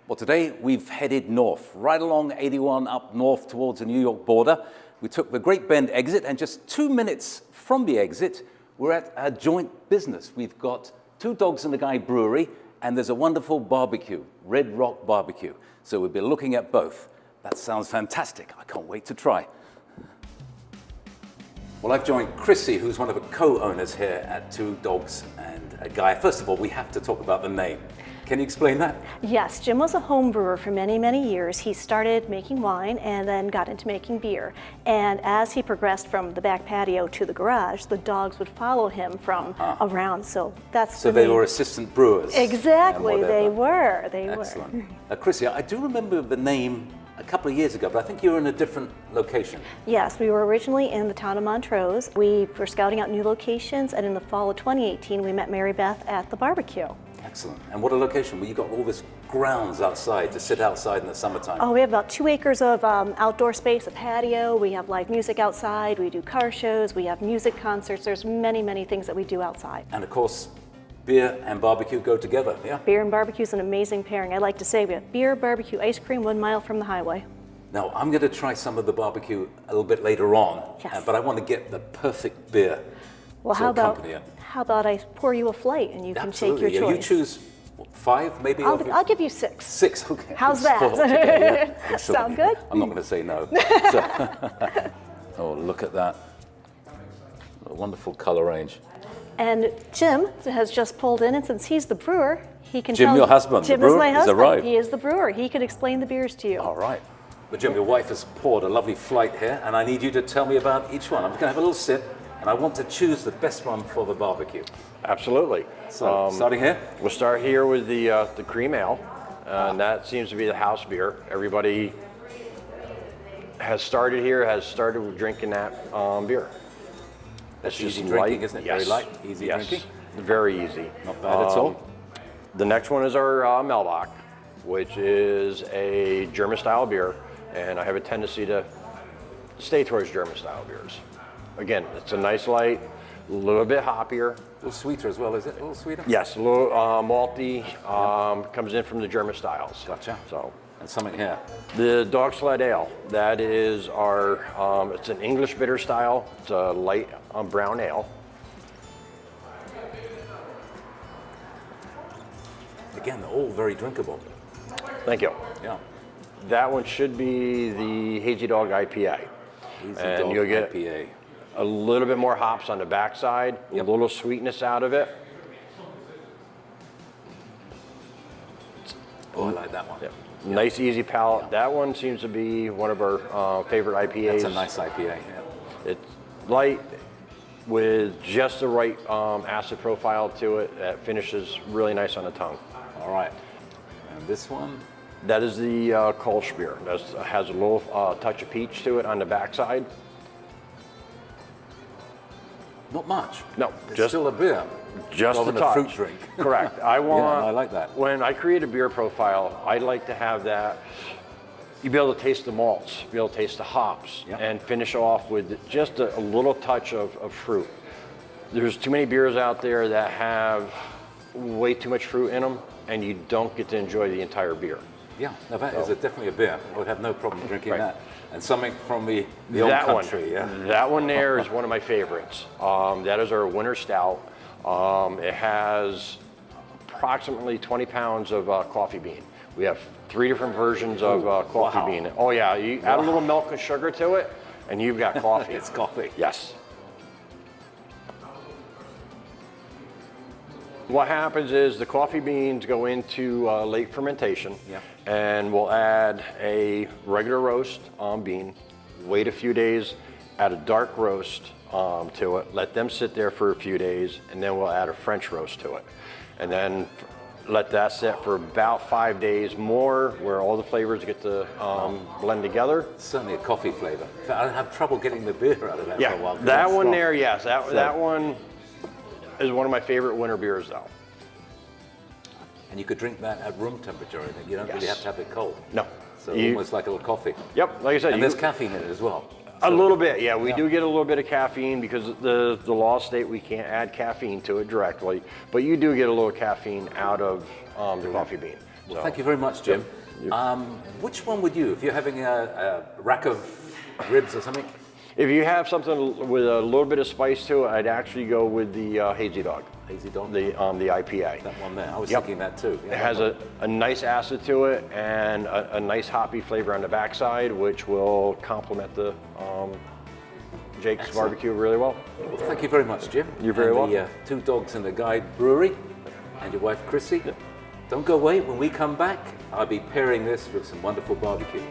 Well, today we've headed north, right along 81 up north towards the New York border. We took the Great Bend exit, and just 2 minutes from the exit, we're at a joint business. We've got Two Dogs and a Guy Brewery, and there's a wonderful barbecue, Red Rock Barbecue. So we'll be looking at both. That sounds fantastic. I can't wait to try. Well, I've joined Chrissy, who's one of the co-owners here at Two Dogs and a Guy. First of all, we have to talk about the name. Can you explain that? Yes, Jim was a home brewer for many, many years. He started making wine and then got into making beer. And as he progressed from the back patio to the garage, the dogs would follow him from around. So that's so they were assistant brewers. Exactly, they were. Excellent. Chrissy, I do remember the name a couple of years ago, but I think you were in a different location. Yes, we were originally in the town of Montrose. We were scouting out new locations, and in the fall of 2018, we met Mary Beth at the barbecue. Excellent. And what a location, where you got all this grounds outside to sit outside in the summertime. Oh, we have about 2 acres of outdoor space, a patio. We have live music outside. We do car shows. We have music concerts. There's many, many things that we do outside. And of course, beer and barbecue go together, yeah? Beer and barbecue is an amazing pairing. I like to say we have beer, barbecue, ice cream, 1 mile from the highway. Now, I'm going to try some of the barbecue a little bit later on, yes. But I want to get the perfect beer well, to accompany it. How about I pour you a flight and you can take your choice? You choose 5, maybe? I'll give you 6. 6, okay. How's that? Okay, yeah. Sound good? I'm not going to say no. Oh, look at that. A wonderful color range. And Jim has just pulled in, and since he's the brewer, he can Jim, tell your husband, Jim the brewer, is my husband. arrived. He is the brewer. He could explain the beers to you. All right. But Jim, your wife has poured a lovely flight here, and I need you to tell me about each one. I'm going to have a little sip, and I want to choose the best one for the barbecue. Absolutely. So, starting here? We'll start here with the cream ale, and that seems to be the house beer. Everybody has started here, has started with drinking that beer. That's easy drinking, isn't it? Yes. Very light, easy drinking. Very easy. Not bad at all. The next one is our Meldock, which is a German-style beer, and I have a tendency to stay towards German-style beers. Again, it's a nice light, a little bit hoppier. A little sweeter as well, is it? A little sweeter? Yes, a little malty, comes in from the German styles. Gotcha. So, and something here. the Dog Sled Ale, that is our, it's an English bitter style. It's a light brown ale. Again, they're all very drinkable. Thank you. Yeah. That one should be the Hazy Dog IPA. And you'll get IPA. a little bit more hops on the backside, a little sweetness out of it. Oh, I like that one. Yep. Nice, easy palate. That one seems to be one of our favorite IPAs. That's a nice IPA, yeah. It's light with just the right acid profile to it that finishes really nice on the tongue. All right. And this one? That is the Kolsch beer. That has a little touch of peach to it on the backside. Not much. No, It's just still a beer. Just rather the than a touch. fruit drink. Correct. I want. Yeah, I like that. When I create a beer profile, I like to have that. You be able to taste the malts, be able to taste the hops, and finish off with just a little touch of fruit. There's too many beers out there that have way too much fruit in them, and you don't get to enjoy the entire beer. Yeah, now that is definitely a beer. I would have no problem drinking that. And something from the old country, That one there is one of my favorites. That is our winter stout. It has approximately 20 pounds of coffee bean. We have 3 different versions of coffee bean. Oh yeah, you add a little milk and sugar to it, and you've got coffee. It's coffee. Yes. What happens is the coffee beans go into late fermentation, and we'll add a regular roast bean, wait a few days, add a dark roast to it, let them sit there for a few days, and then we'll add a French roast to it. And then let that sit for about 5 days more, where all the flavors get to blend together. Certainly a coffee flavor. I have trouble getting the beer out of that for a while. That one there, yes, that one is one of my favorite winter beers, though. And you could drink that at room temperature, I think. You don't really have to have it cold. No. So almost like a little coffee. Yep, like I said. And there's caffeine in it as well. A little bit, yeah. We do get a little bit of caffeine because the law state we can't add caffeine to it directly, but you do get a little caffeine out of the coffee bean. Well, thank you very much, Jim. Which one would you, if you're having a rack of ribs or something? If you have something with a little bit of spice to it, I'd actually go with the Hazy Dog. Hazy Dog? The IPA. That one there. I was thinking that too. Yeah, it has a nice acid to it and a nice hoppy flavor on the backside, which will complement the Jake's barbecue really well. Well, thank you very much, Jim. You're very welcome. The two dogs in the guide brewery and your wife, Chrissy. Don't go away. When we come back, I'll be pairing this with some wonderful barbecue.